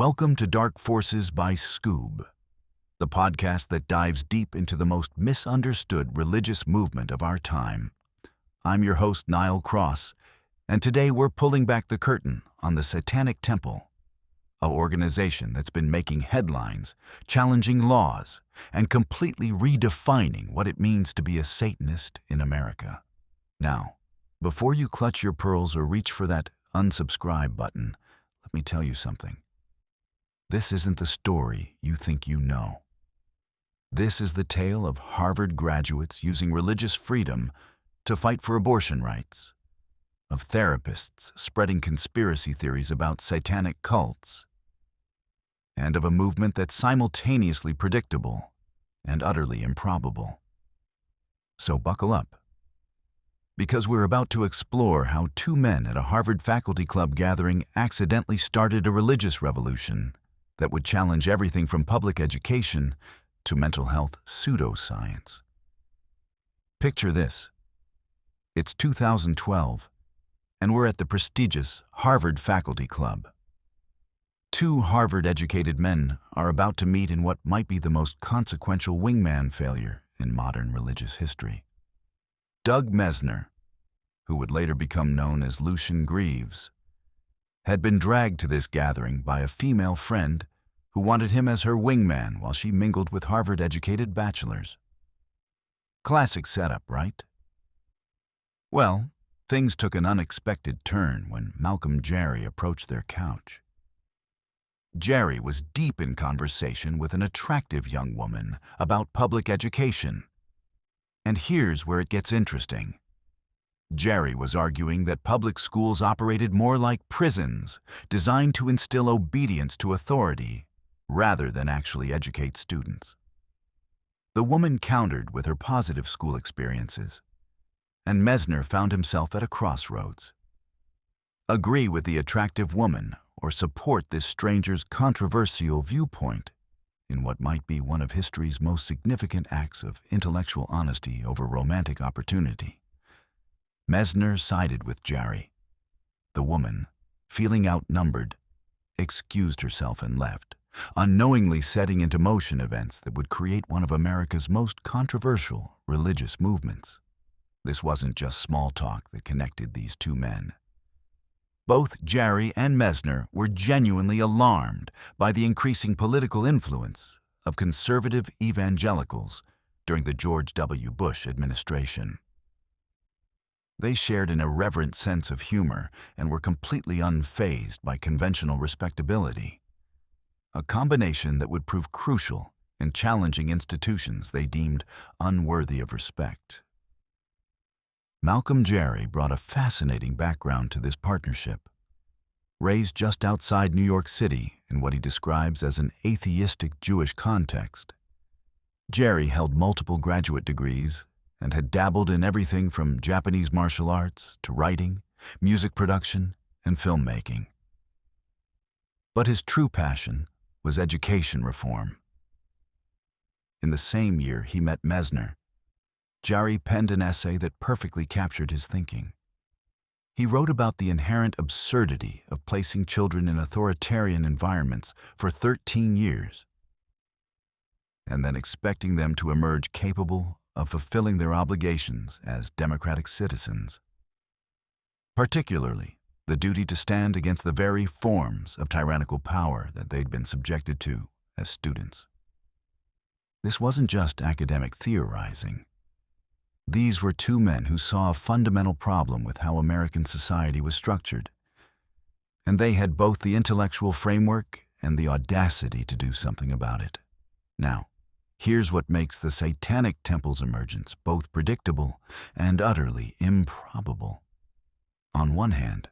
Welcome to Dark Forces by Skoob, the podcast that dives deep into the most misunderstood religious movement of our time. I'm your host, Nile Cross, and today we're pulling back the curtain on the Satanic Temple, an organization that's been making headlines, challenging laws, and completely redefining what it means to be a Satanist in America. Now, before you clutch your pearls or reach for that unsubscribe button, let me tell you something. This isn't the story you think you know. This is the tale of Harvard graduates using religious freedom to fight for abortion rights, of therapists spreading conspiracy theories about satanic cults, and of a movement that's simultaneously predictable and utterly improbable. So buckle up, because we're about to explore how two men at a Harvard faculty club gathering accidentally started a religious revolution that would challenge everything from public education to mental health pseudoscience. Picture this. It's 2012, and we're at the prestigious Harvard Faculty Club. Two Harvard-educated men are about to meet in what might be the most consequential wingman failure in modern religious history. Doug Mesner, who would later become known as Lucien Greaves, had been dragged to this gathering by a female friend who wanted him as her wingman while she mingled with Harvard-educated bachelors. Classic setup, right? Well, things took an unexpected turn when Malcolm Jerry approached their couch. Jerry was deep in conversation with an attractive young woman about public education. And here's where it gets interesting. Jerry was arguing that public schools operated more like prisons, designed to instill obedience to authority rather than actually educate students. The woman countered with her positive school experiences, and Mesner found himself at a crossroads. Agree with the attractive woman or support this stranger's controversial viewpoint in what might be one of history's most significant acts of intellectual honesty over romantic opportunity. Mesner sided with Jerry. The woman, feeling outnumbered, excused herself and left, unknowingly setting into motion events that would create one of America's most controversial religious movements. This wasn't just small talk that connected these two men. Both Jerry and Mesner were genuinely alarmed by the increasing political influence of conservative evangelicals during the George W. Bush administration. They shared an irreverent sense of humor and were completely unfazed by conventional respectability, a combination that would prove crucial in challenging institutions they deemed unworthy of respect. Malcolm Jerry brought a fascinating background to this partnership. Raised just outside New York City in what he describes as an atheistic Jewish context, Jerry held multiple graduate degrees and had dabbled in everything from Japanese martial arts to writing, music production, and filmmaking. But his true passion was education reform. In the same year he met Mesner, Jerry penned an essay that perfectly captured his thinking. He wrote about the inherent absurdity of placing children in authoritarian environments for 13 years, and then expecting them to emerge capable of fulfilling their obligations as democratic citizens, particularly the duty to stand against the very forms of tyrannical power that they'd been subjected to as students. This wasn't just academic theorizing. These were two men who saw a fundamental problem with how American society was structured, and they had both the intellectual framework and the audacity to do something about it. Now, here's what makes the Satanic Temple's emergence both predictable and utterly improbable. On one hand,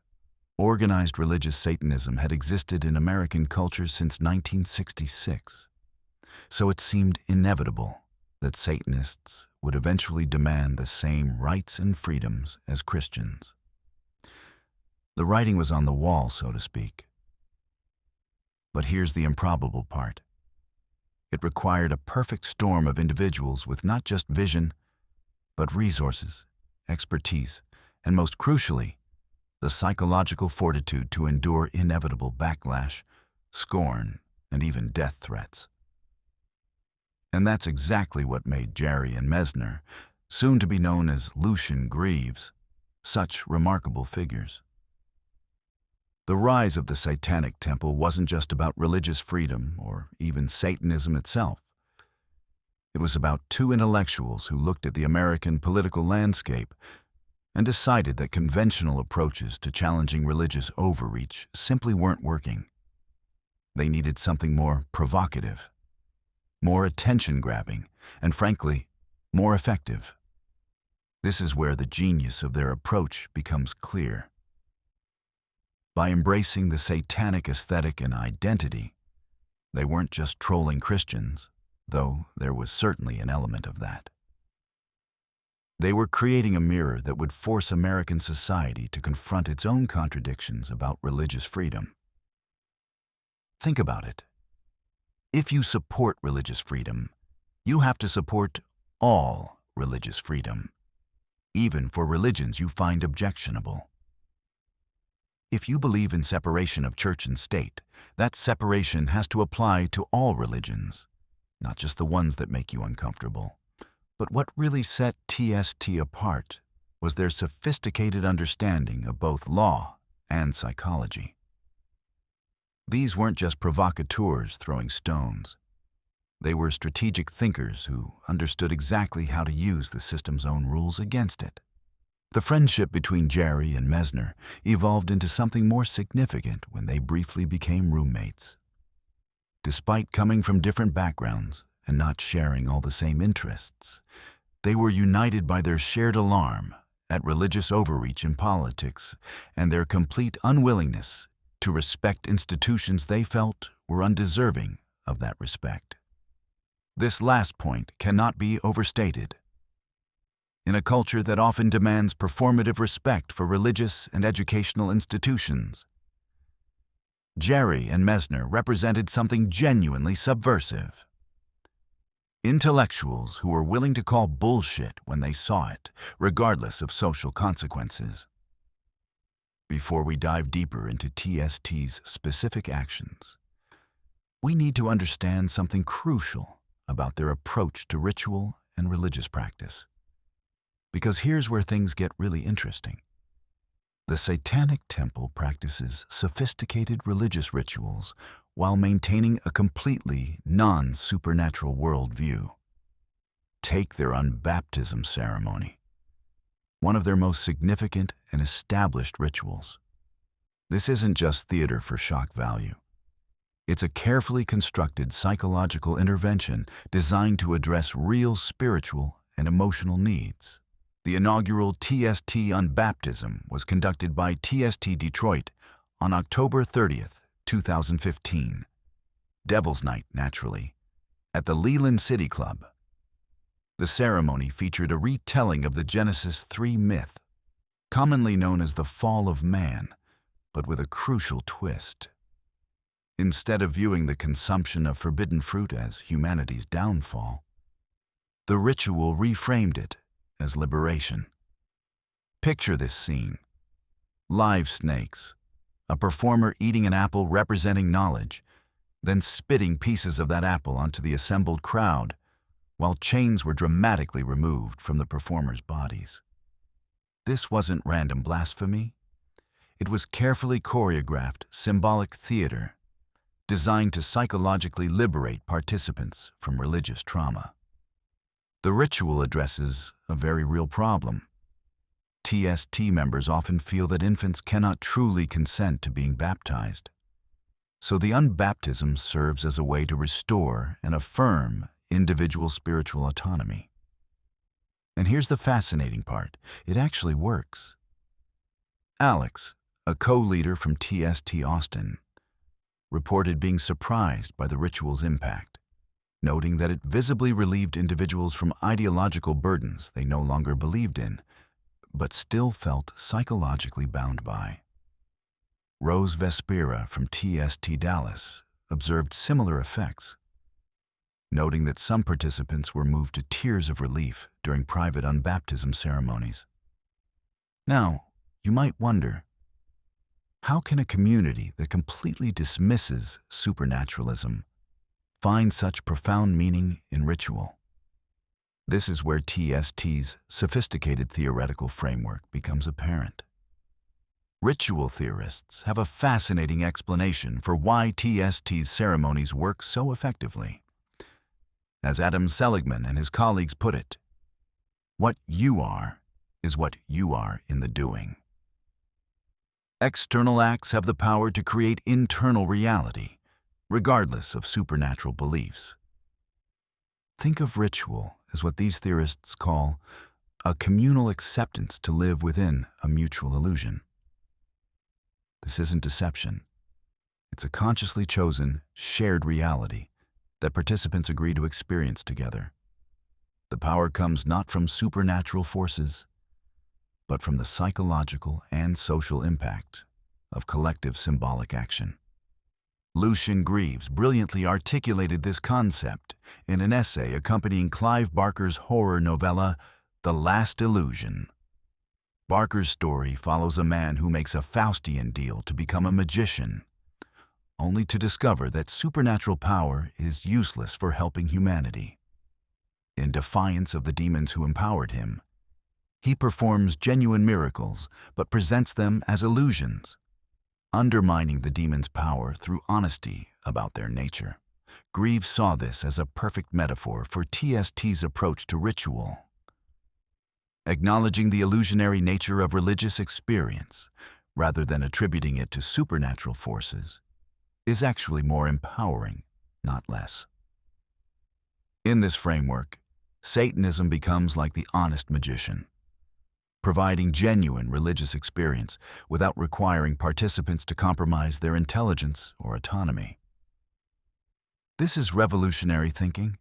organized religious Satanism had existed in American culture since 1966, so it seemed inevitable that Satanists would eventually demand the same rights and freedoms as Christians. The writing was on the wall, so to speak. But here's the improbable part. It required a perfect storm of individuals with not just vision, but resources, expertise, and most crucially, the psychological fortitude to endure inevitable backlash scorn, and even death threats. And that's exactly what made Jerry and Mesner, soon to be known as Lucian Greaves, such remarkable figures. The rise of the Satanic Temple wasn't just about religious freedom or even Satanism itself. It was about two intellectuals who looked at the American political landscape and decided that conventional approaches to challenging religious overreach simply weren't working. They needed something more provocative, more attention-grabbing, and frankly, more effective. This is where the genius of their approach becomes clear. By embracing the satanic aesthetic and identity, they weren't just trolling Christians, though there was certainly an element of that. They were creating a mirror that would force American society to confront its own contradictions about religious freedom. Think about it. If you support religious freedom, you have to support all religious freedom, even for religions you find objectionable. If you believe in separation of church and state, that separation has to apply to all religions, not just the ones that make you uncomfortable. But what really set TST apart was their sophisticated understanding of both law and psychology. These weren't just provocateurs throwing stones. They were strategic thinkers who understood exactly how to use the system's own rules against it. The friendship between Jerry and Mesner evolved into something more significant when they briefly became roommates. Despite coming from different backgrounds and not sharing all the same interests, they were united by their shared alarm at religious overreach in politics and their complete unwillingness to respect institutions they felt were undeserving of that respect. This last point cannot be overstated. In a culture that often demands performative respect for religious and educational institutions, Jerry and Mesner represented something genuinely subversive. Intellectuals who were willing to call bullshit when they saw it, regardless of social consequences. Before we dive deeper into TST's specific actions, we need to understand something crucial about their approach to ritual and religious practice. Because here's where things get really interesting. The Satanic Temple practices sophisticated religious rituals while maintaining a completely non-supernatural worldview. Take their unbaptism ceremony, one of their most significant and established rituals. This isn't just theater for shock value. It's a carefully constructed psychological intervention designed to address real spiritual and emotional needs. The inaugural TST unbaptism was conducted by TST Detroit on October 30th, 2015. Devil's Night, naturally, at the Leland City Club. The ceremony featured a retelling of the Genesis 3 myth, commonly known as the fall of man, but with a crucial twist. Instead of viewing the consumption of forbidden fruit as humanity's downfall, the ritual reframed it as liberation. Picture this scene. Live snakes, a performer eating an apple representing knowledge, then spitting pieces of that apple onto the assembled crowd, while chains were dramatically removed from the performers' bodies. This wasn't random blasphemy. It was carefully choreographed symbolic theater, designed to psychologically liberate participants from religious trauma. The ritual addresses a very real problem. TST members often feel that infants cannot truly consent to being baptized. So the unbaptism serves as a way to restore and affirm individual spiritual autonomy. And here's the fascinating part. It actually works. Alex, a co-leader from TST Austin, reported being surprised by the ritual's impact, noting that it visibly relieved individuals from ideological burdens they no longer believed in, but still felt psychologically bound by. Rose Vespera from TST Dallas observed similar effects, noting that some participants were moved to tears of relief during private unbaptism ceremonies. Now, you might wonder, How can a community that completely dismisses supernaturalism find such profound meaning in ritual? This is where TST's sophisticated theoretical framework becomes apparent. Ritual theorists have a fascinating explanation for why TST's ceremonies work so effectively. As Adam Seligman and his colleagues put it, what you are is what you are in the doing. External acts have the power to create internal reality, regardless of supernatural beliefs. Think of ritual as what these theorists call a communal acceptance to live within a mutual illusion. This isn't deception. It's a consciously chosen, shared reality that participants agree to experience together. The power comes not from supernatural forces, but from the psychological and social impact of collective symbolic action. Lucian Greaves brilliantly articulated this concept in an essay accompanying Clive Barker's horror novella, The Last Illusion. Barker's story follows a man who makes a Faustian deal to become a magician, only to discover that supernatural power is useless for helping humanity. In defiance of the demons who empowered him, he performs genuine miracles but presents them as illusions, undermining the demons' power through honesty about their nature. Greaves saw this as a perfect metaphor for TST's approach to ritual. Acknowledging the illusionary nature of religious experience, rather than attributing it to supernatural forces, is actually more empowering, not less. In this framework, Satanism becomes like the honest magician, providing genuine religious experience without requiring participants to compromise their intelligence or autonomy. This is revolutionary thinking.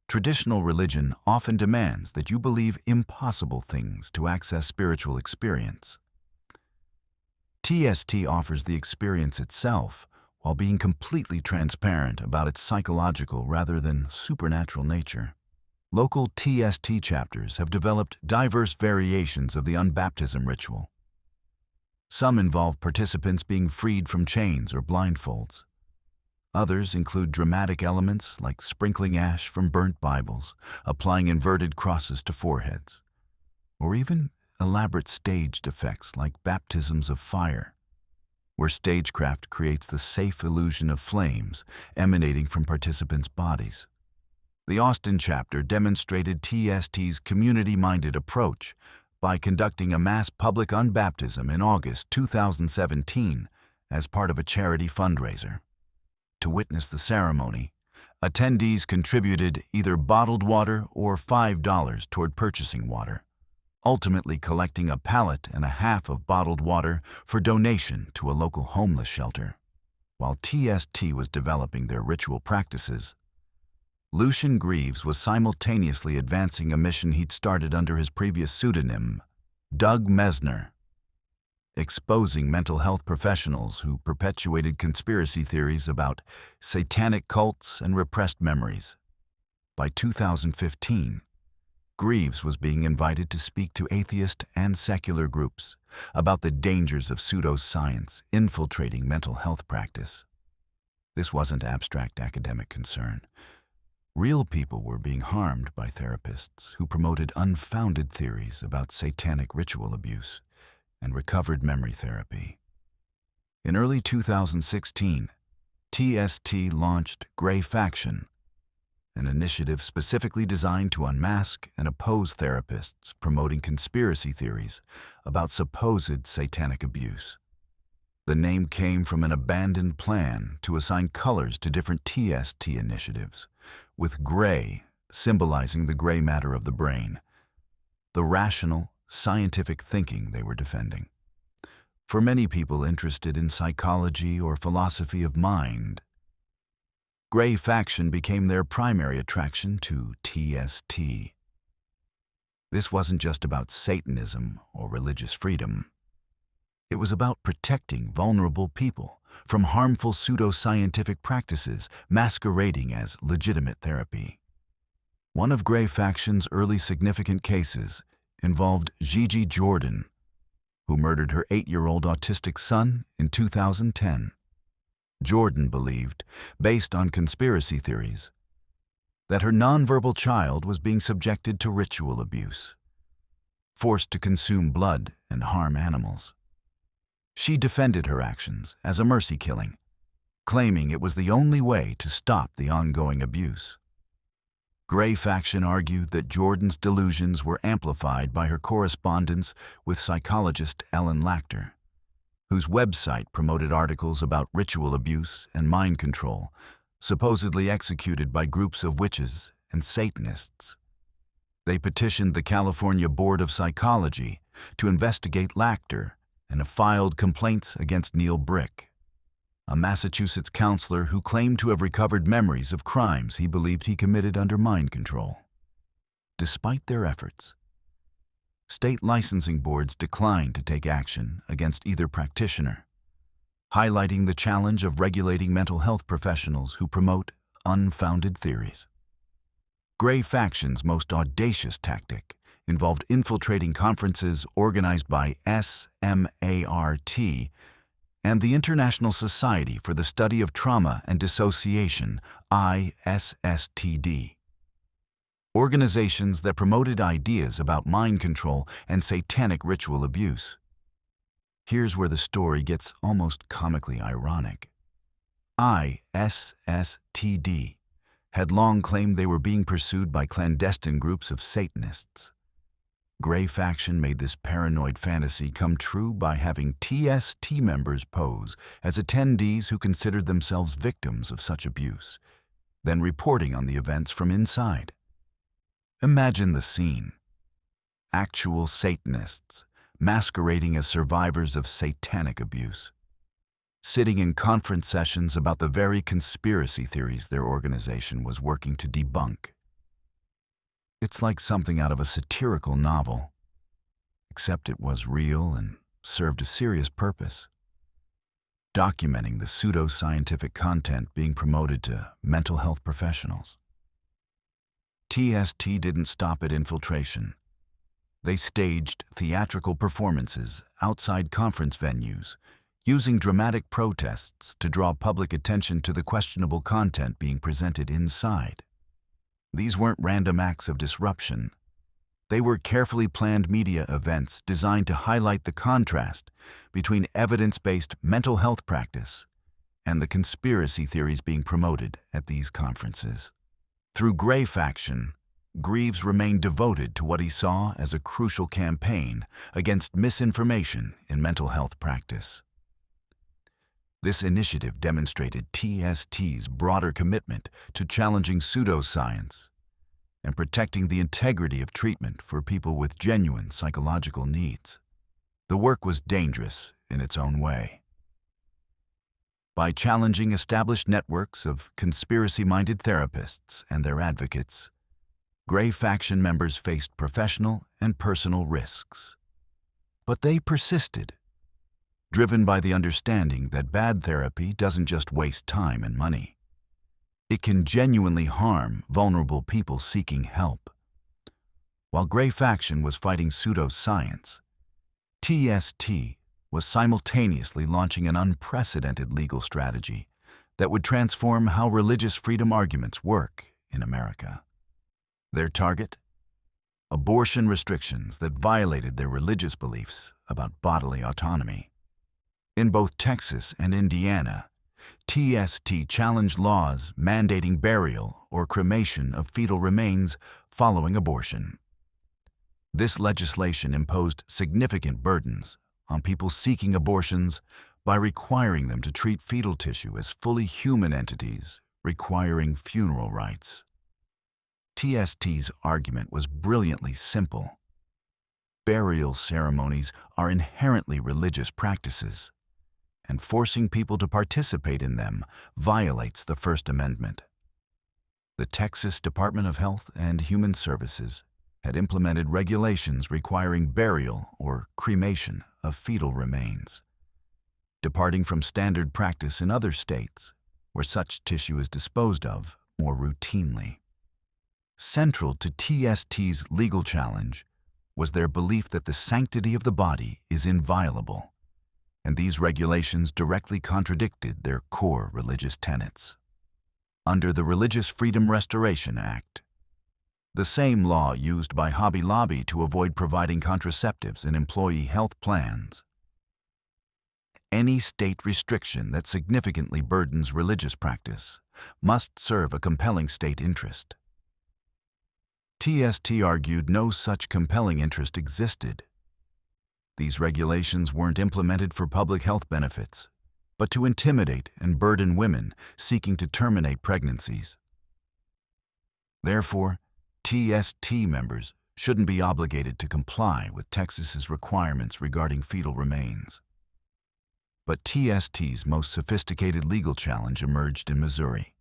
Traditional religion often demands that you believe impossible things to access spiritual experience. TST offers the experience itself while being completely transparent about its psychological rather than supernatural nature. Local TST chapters have developed diverse variations of the unbaptism ritual. Some involve participants being freed from chains or blindfolds. Others include dramatic elements like sprinkling ash from burnt Bibles, applying inverted crosses to foreheads, or even elaborate staged effects like baptisms of fire, where stagecraft creates the safe illusion of flames emanating from participants' bodies. The Austin chapter demonstrated TST's community-minded approach by conducting a mass public unbaptism in August 2017 as part of a charity fundraiser. To witness the ceremony, attendees contributed either bottled water or $5 toward purchasing water, ultimately collecting a pallet and a half of bottled water for donation to a local homeless shelter. While TST was developing their ritual practices, Lucian Greaves was simultaneously advancing a mission he'd started under his previous pseudonym, Doug Mesner, exposing mental health professionals who perpetuated conspiracy theories about satanic cults and repressed memories. By 2015, Greaves was being invited to speak to atheist and secular groups about the dangers of pseudoscience infiltrating mental health practice. This wasn't abstract academic concern. Real people were being harmed by therapists who promoted unfounded theories about satanic ritual abuse and recovered memory therapy. In early 2016, TST launched Grey Faction, an initiative specifically designed to unmask and oppose therapists promoting conspiracy theories about supposed satanic abuse. The name came from an abandoned plan to assign colors to different TST initiatives, with gray symbolizing the gray matter of the brain, the rational, scientific thinking they were defending. For many people interested in psychology or philosophy of mind, Grey Faction became their primary attraction to TST. This wasn't just about Satanism or religious freedom. It was about protecting vulnerable people from harmful pseudoscientific practices masquerading as legitimate therapy. One of Grey Faction's early significant cases involved Gigi Jordan, who murdered her 8-year-old autistic son in 2010. Jordan believed, based on conspiracy theories, that her nonverbal child was being subjected to ritual abuse, forced to consume blood and harm animals. She defended her actions as a mercy killing, claiming it was the only way to stop the ongoing abuse. Gray Faction argued that Jordan's delusions were amplified by her correspondence with psychologist Ellen Lachter, whose website promoted articles about ritual abuse and mind control, supposedly executed by groups of witches and Satanists. They petitioned the California Board of Psychology to investigate Lachter and have filed complaints against Neil Brick, a Massachusetts counselor who claimed to have recovered memories of crimes he believed he committed under mind control. Despite their efforts, state licensing boards declined to take action against either practitioner, highlighting the challenge of regulating mental health professionals who promote unfounded theories. Gray Faction's most audacious tactic involved infiltrating conferences organized by SMART and the International Society for the Study of Trauma and Dissociation, ISSTD. Organizations that promoted ideas about mind control and satanic ritual abuse. Here's where the story gets almost comically ironic. ISSTD had long claimed they were being pursued by clandestine groups of Satanists. Gray Faction made this paranoid fantasy come true by having TST members pose as attendees who considered themselves victims of such abuse, then reporting on the events from inside. Imagine the scene. Actual Satanists, masquerading as survivors of satanic abuse, sitting in conference sessions about the very conspiracy theories their organization was working to debunk. It's like something out of a satirical novel, except it was real and served a serious purpose, documenting the pseudo-scientific content being promoted to mental health professionals. TST didn't stop at infiltration. They staged theatrical performances outside conference venues, using dramatic protests to draw public attention to the questionable content being presented inside. These weren't random acts of disruption. They were carefully planned media events designed to highlight the contrast between evidence-based mental health practice and the conspiracy theories being promoted at these conferences. Through Gray Faction, Greaves remained devoted to what he saw as a crucial campaign against misinformation in mental health practice. This initiative demonstrated TST's broader commitment to challenging pseudoscience and protecting the integrity of treatment for people with genuine psychological needs. The work was dangerous in its own way. By challenging established networks of conspiracy-minded therapists and their advocates, Gray Faction members faced professional and personal risks. But they persisted, driven by the understanding that bad therapy doesn't just waste time and money. It can genuinely harm vulnerable people seeking help. While Gray Faction was fighting pseudoscience, TST was simultaneously launching an unprecedented legal strategy that would transform how religious freedom arguments work in America. Their target? Abortion restrictions that violated their religious beliefs about bodily autonomy. In both Texas and Indiana, TST challenged laws mandating burial or cremation of fetal remains following abortion. This legislation imposed significant burdens on people seeking abortions by requiring them to treat fetal tissue as fully human entities, requiring funeral rites. TST's argument was brilliantly simple. Burial ceremonies are inherently religious practices, and forcing people to participate in them violates the First Amendment. The Texas Department of Health and Human Services had implemented regulations requiring burial or cremation of fetal remains, departing from standard practice in other states where such tissue is disposed of more routinely. Central to TST's legal challenge was their belief that the sanctity of the body is inviolable, and these regulations directly contradicted their core religious tenets. Under the Religious Freedom Restoration Act, the same law used by Hobby Lobby to avoid providing contraceptives in employee health plans, any state restriction that significantly burdens religious practice must serve a compelling state interest. TST argued no such compelling interest existed. These regulations weren't implemented for public health benefits, but to intimidate and burden women seeking to terminate pregnancies. Therefore, TST members shouldn't be obligated to comply with Texas's requirements regarding fetal remains. But TST's most sophisticated legal challenge emerged in Missouri,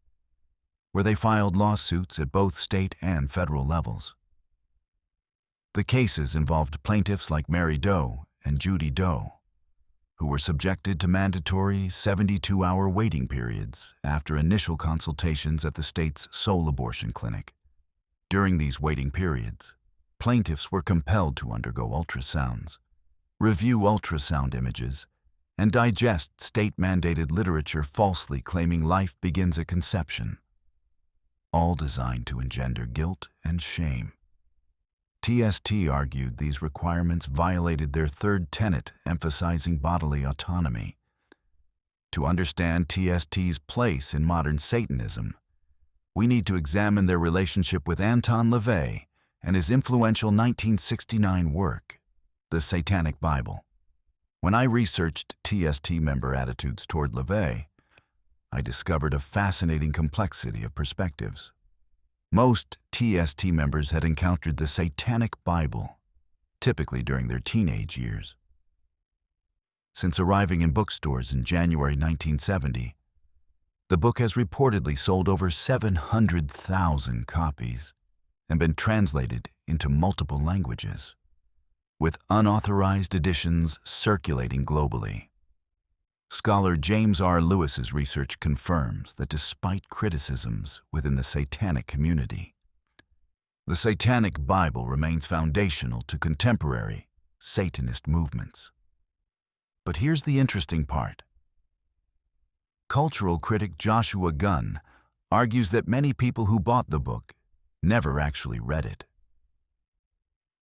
where they filed lawsuits at both state and federal levels. The cases involved plaintiffs like Mary Doe and Judy Doe, who were subjected to mandatory 72-hour waiting periods after initial consultations at the state's sole abortion clinic. During these waiting periods, plaintiffs were compelled to undergo ultrasounds, review ultrasound images, and digest state-mandated literature falsely claiming life begins at conception, all designed to engender guilt and shame. TST argued these requirements violated their third tenet emphasizing bodily autonomy. To understand TST's place in modern Satanism, we need to examine their relationship with Anton LaVey and his influential 1969 work, The Satanic Bible. When I researched TST member attitudes toward LaVey, I discovered a fascinating complexity of perspectives. Most TST members had encountered the Satanic Bible, typically during their teenage years. Since arriving in bookstores in January 1970, the book has reportedly sold over 700,000 copies and been translated into multiple languages, with unauthorized editions circulating globally. Scholar James R. Lewis's research confirms that despite criticisms within the satanic community, the Satanic Bible remains foundational to contemporary Satanist movements. But here's the interesting part. Cultural critic Joshua Gunn argues that many people who bought the book never actually read it.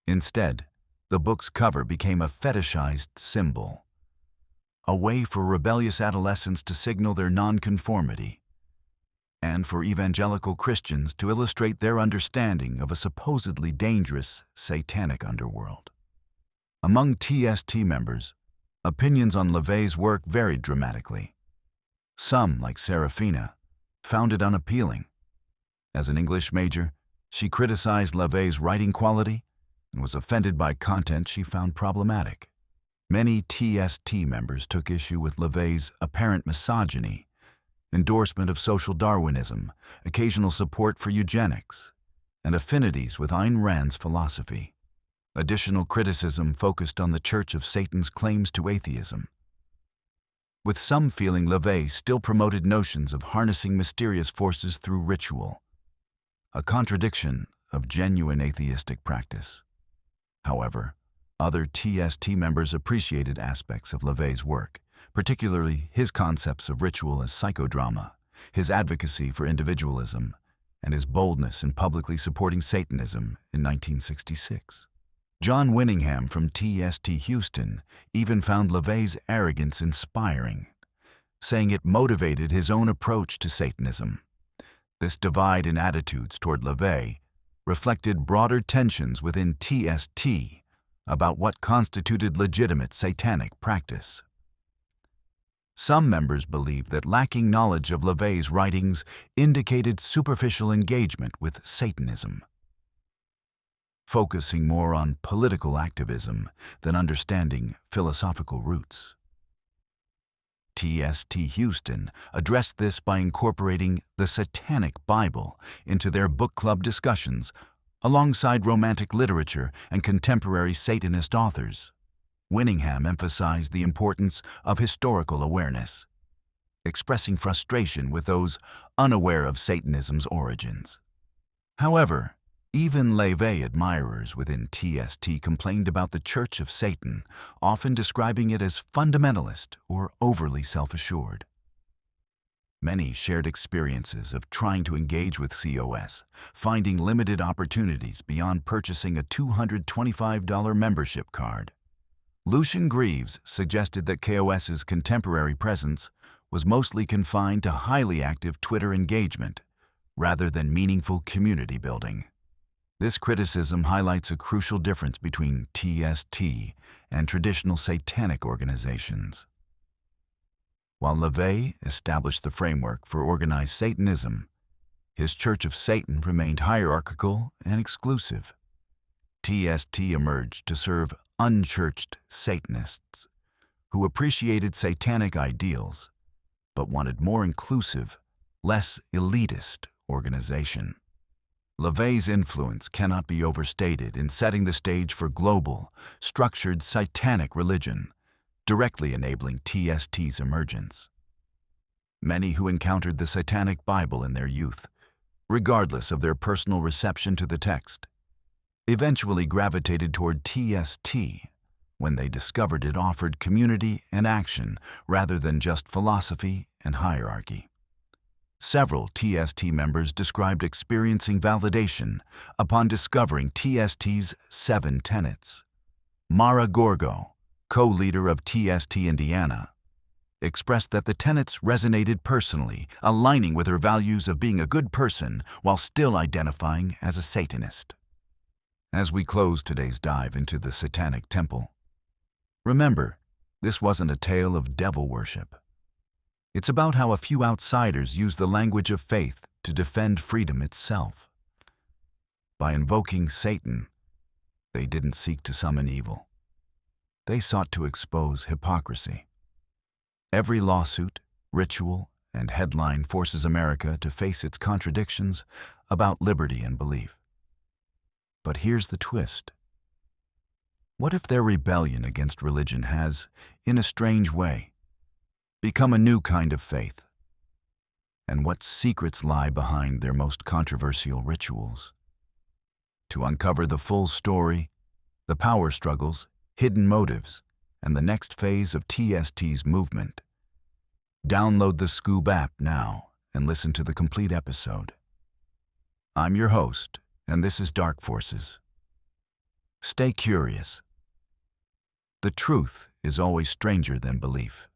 Instead, the book's cover became a fetishized symbol, a way for rebellious adolescents to signal their nonconformity, and for evangelical Christians to illustrate their understanding of a supposedly dangerous satanic underworld. Among TST members, opinions on LaVey's work varied dramatically. Some, like Serafina, found it unappealing. As an English major, she criticized LaVey's writing quality and was offended by content she found problematic. Many TST members took issue with LaVey's apparent misogyny, endorsement of social Darwinism, occasional support for eugenics, and affinities with Ayn Rand's philosophy. Additional criticism focused on the Church of Satan's claims to atheism, with some feeling LaVey still promoted notions of harnessing mysterious forces through ritual, a contradiction of genuine atheistic practice. However, other TST members appreciated aspects of LaVey's work, particularly his concepts of ritual as psychodrama, his advocacy for individualism, and his boldness in publicly supporting Satanism in 1966. John Winningham from TST Houston even found LaVey's arrogance inspiring, saying it motivated his own approach to Satanism. This divide in attitudes toward LaVey reflected broader tensions within TST about what constituted legitimate satanic practice. Some members believed that lacking knowledge of LaVey's writings indicated superficial engagement with Satanism, focusing more on political activism than understanding philosophical roots. TST Houston addressed this by incorporating the Satanic Bible into their book club discussions alongside romantic literature and contemporary Satanist authors. Winningham emphasized the importance of historical awareness, expressing frustration with those unaware of Satanism's origins. However, Even LaVey admirers within TST complained about the Church of Satan, often describing it as fundamentalist or overly self-assured. Many shared experiences of trying to engage with COS, finding limited opportunities beyond purchasing a $225 membership card. Lucian Greaves suggested that KOS's contemporary presence was mostly confined to highly active Twitter engagement, rather than meaningful community building. This criticism highlights a crucial difference between TST and traditional satanic organizations. While LaVey established the framework for organized Satanism, his Church of Satan remained hierarchical and exclusive. TST emerged to serve unchurched Satanists who appreciated satanic ideals but wanted more inclusive, less elitist organization. LaVey's influence cannot be overstated in setting the stage for global, structured satanic religion, directly enabling TST's emergence. Many who encountered the Satanic Bible in their youth, regardless of their personal reception to the text, eventually gravitated toward TST when they discovered it offered community and action rather than just philosophy and hierarchy. Several TST members described experiencing validation upon discovering TST's 7 tenets. Mara Gorgo, co-leader of TST Indiana, expressed that the tenets resonated personally, aligning with her values of being a good person while still identifying as a Satanist. As we close today's dive into the Satanic Temple, remember, this wasn't a tale of devil worship. It's about how a few outsiders use the language of faith to defend freedom itself. By invoking Satan, they didn't seek to summon evil. They sought to expose hypocrisy. Every lawsuit, ritual, and headline forces America to face its contradictions about liberty and belief. But here's the twist. What if their rebellion against religion has, in a strange way, become a new kind of faith? And what secrets lie behind their most controversial rituals? To uncover the full story, the power struggles, hidden motives, and the next phase of TST's movement, download the Skoob app now and listen to the complete episode. I'm your host, and this is Dark Forces. Stay curious. The truth is always stranger than belief.